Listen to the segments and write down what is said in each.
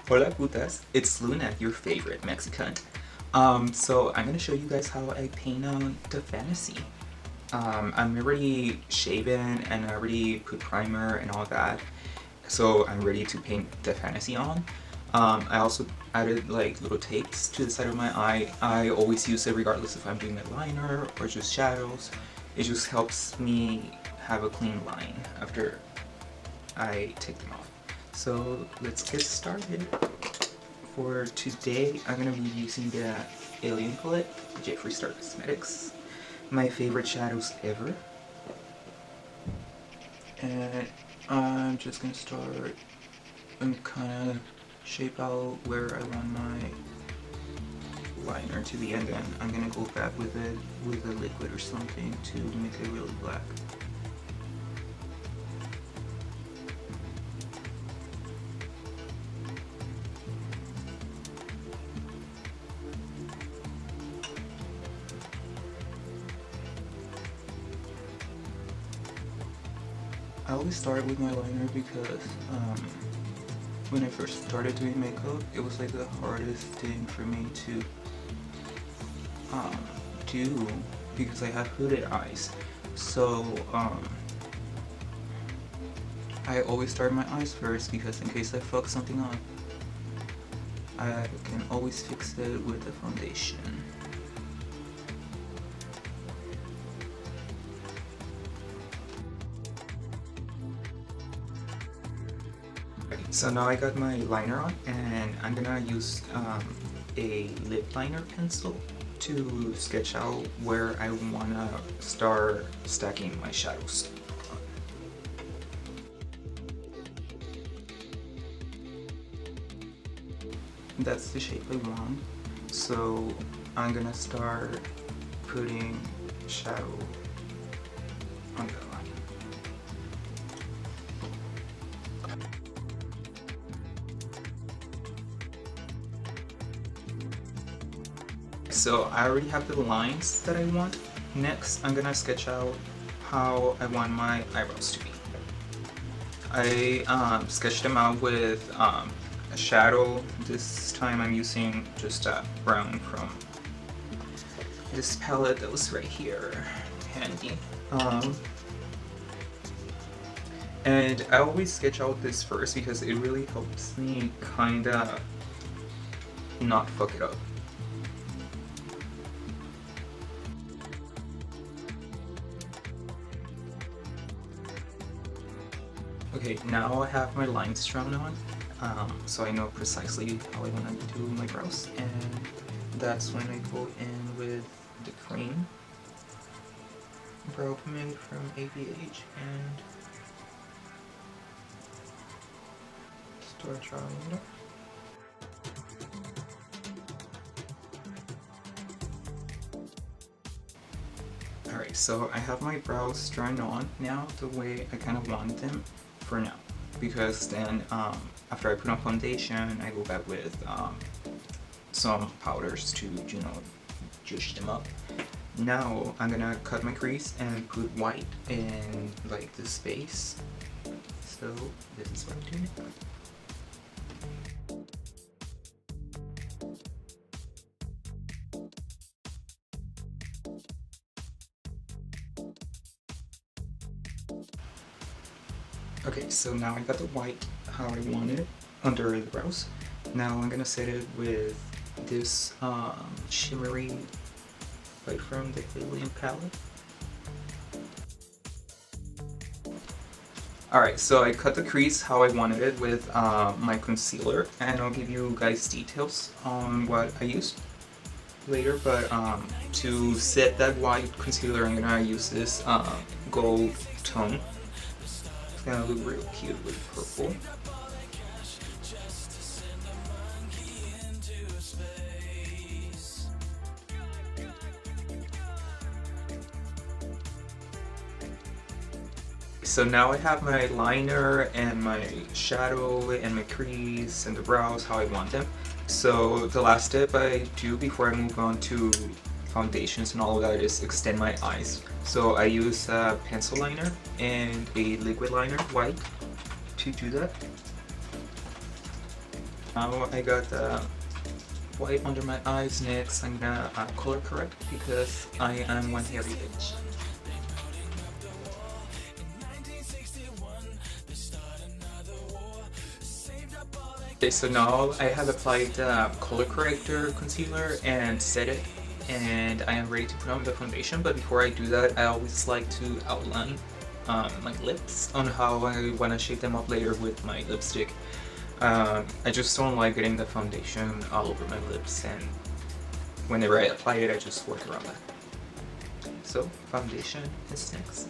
Hola putas, it's Luna, your favorite Mexican. So I'm gonna show you guys how I paint on the fantasy. I'm already shaven and I already put primer and all that, so I'm ready to paint the fantasy on. I also added like little tapes to the side of my eye. I always use it regardless if I'm doing a liner or just shadows. It just helps me have a clean line after I take them off. So let's get started. For today, I'm going to be using the Alien palette, Jeffree Star Cosmetics. My favorite shadows ever. And I'm just going to start and kind of shape out where I want my liner to be, and then I'm going to go back with it with a liquid or something to make it really black. I always start with my liner because when I first started doing makeup, it was like the hardest thing for me to do because I have hooded eyes. So I always start my eyes first because in case I fuck something up, I can always fix it with the foundation. So now I got my liner on, and I'm gonna use a lip liner pencil to sketch out where I wanna start stacking my shadows. That's the shape I want, so I'm gonna start putting shadow on the line. So I already have the lines that I want. Next, I'm gonna sketch out how I want my eyebrows to be. I sketched them out with a shadow. This time I'm using just a brown from this palette that was right here, handy. And I always sketch out this first because it really helps me kinda not fuck it up. Okay, now I have my lines drawn on, so I know precisely how I want to do my brows, and that's when I go in with the cream brow pigment from ABH and start drawing it up. Alright, so I have my brows drawn on now the way I kind of want them for now, because then after I put on foundation, I go back with some powders to, you know, juice them up. Now I'm gonna cut my crease and put white in like the space. So this is what I'm doing. Okay, so now I got the white how I want it under the brows. Now I'm gonna set it with this shimmery white from the Alien palette. Alright, so I cut the crease how I wanted it with my concealer, and I'll give you guys details on what I used later, but to set that white concealer, I'm gonna use this gold tone. It's gonna look real cute with purple. So now I have my liner and my shadow and my crease and the brows how I want them. So the last step I do before I move on to foundations and all of that is extend my eyes. So I use a pencil liner and a liquid liner, white, to do that. Now I got the white under my eyes. Next I'm gonna color correct because I am one hairy bitch. Okay, so now I have applied the color corrector concealer and set it, and I am ready to put on the foundation. But before I do that, I always like to outline my lips on how I want to shape them up later with my lipstick. I just don't like getting the foundation all over my lips, and whenever I apply it, I just work around that. So foundation is next.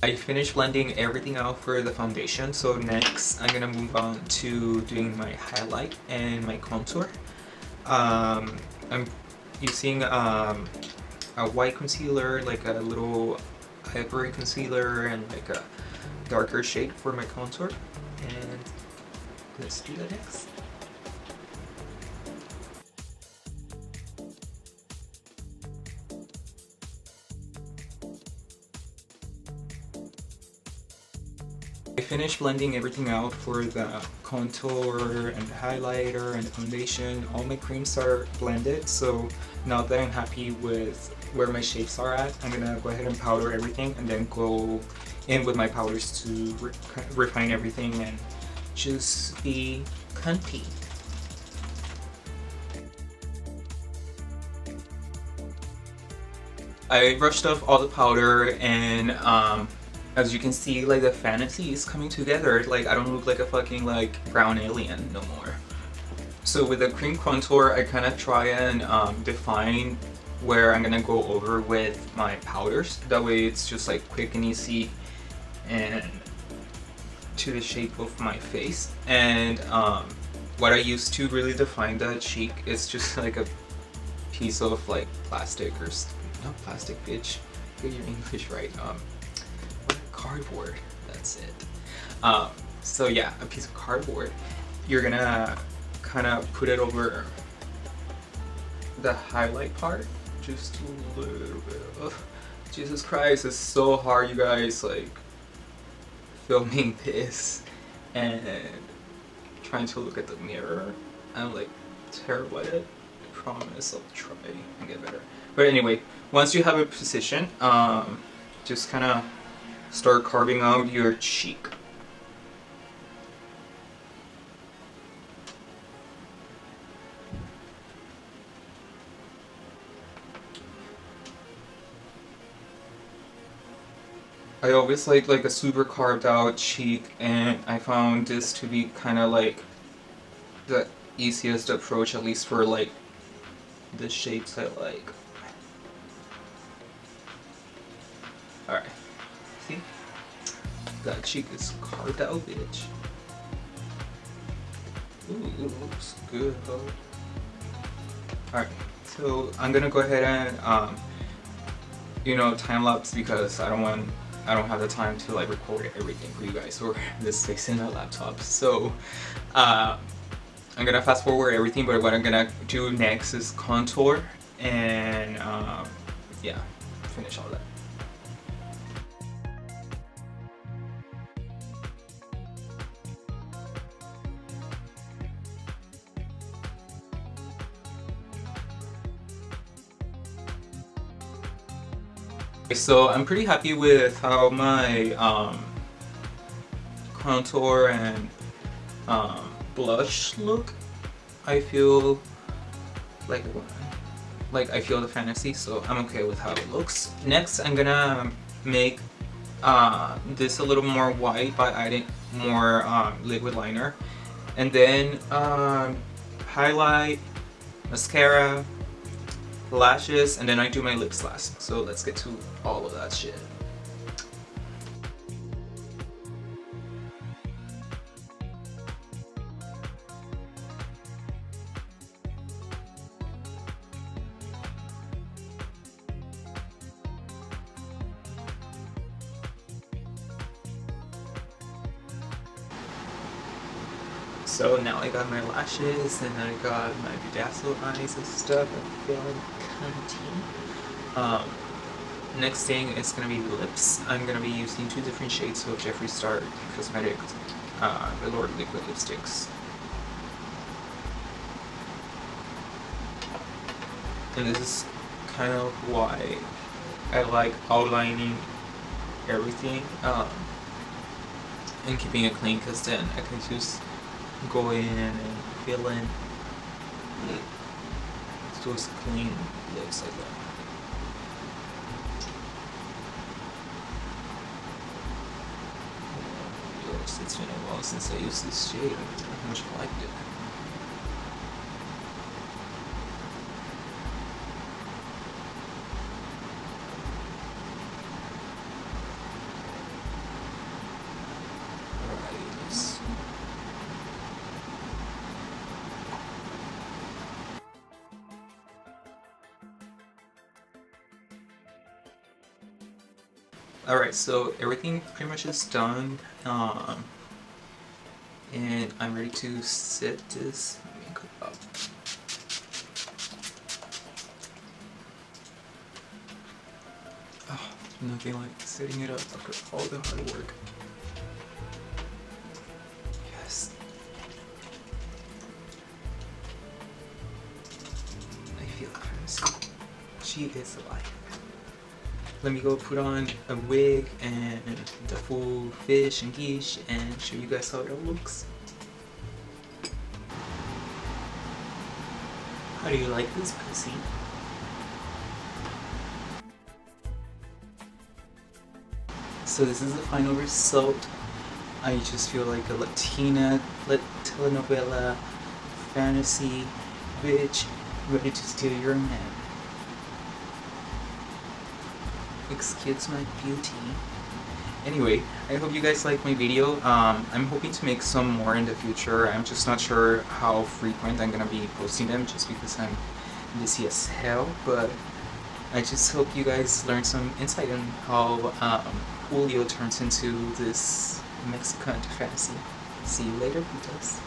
I finished blending everything out for the foundation, so next I'm gonna move on to doing my highlight and my contour. I'm using a white concealer, like a little ivory concealer, and like a darker shade for my contour, and let's do that next. I finished blending everything out for the contour and the highlighter and the foundation. All my creams are blended, so now that I'm happy with where my shapes are at, I'm gonna go ahead and powder everything and then go in with my powders to refine everything and just be cunty. I brushed off all the powder, and as you can see, like, the fantasy is coming together. Like, I don't look like a fucking like brown alien no more. So with the cream contour, I kind of try and define where I'm gonna go over with my powders. That way it's just like quick and easy and to the shape of my face. And what I use to really define that cheek is just like a piece of like plastic, or not plastic, bitch, get your English right. Cardboard, that's it. So yeah, a piece of cardboard. You're gonna kind of put it over the highlight part, just a little bit of. Jesus Christ, it's so hard, you guys, like filming this and trying to look at the mirror. I'm like terrible at it. I promise I'll try and get better. But anyway, once you have a position, just kind of start carving out your cheek. I always like a super carved out cheek, and I found this to be kind of like the easiest approach, at least for like the shapes I like. Alright. See? That cheek is carved out, bitch. Ooh, it looks good though. Alright, so I'm gonna go ahead and you know, time lapse, because I don't have the time to like record everything for you guys, or this fix in a laptop. So I'm gonna fast forward everything, but what I'm gonna do next is contour and yeah, finish all that. So I'm pretty happy with how my contour and blush look. I feel like I feel the fantasy, so I'm okay with how it looks. Next, I'm gonna make this a little more white by adding more liquid liner, and then highlight, mascara, lashes, and then I do my lips last. So let's get to all of that shit. So now I got my lashes and I got my bedazzled eyes and stuff. I'm feeling cunty. Next thing is going to be the lips. I'm going to be using 2 different shades of Jeffree Star Cosmetics Velour Liquid Lipsticks. And this is kind of why I like outlining everything and keeping it clean, because then I can just go in and fill in those clean lips like that. It's been a while since I used this shade. I much liked it. Alright, so everything pretty much is done, and I'm ready to set this makeup up. Oh, nothing like setting it up after all the hard work. Yes. I feel crazy. She is alive. Let me go put on a wig and the full fish and quiche and show you guys how it looks. How do you like this pussy? So this is the final result. I just feel like a Latina telenovela fantasy bitch ready to steal your man. Excuse my beauty. Anyway, I hope you guys like my video. I'm hoping to make some more in the future. I'm just not sure how frequent I'm gonna be posting them, just because I'm busy as hell. But I just hope you guys learn some insight on how Julio turns into this Mexican fantasy. See you later, putas.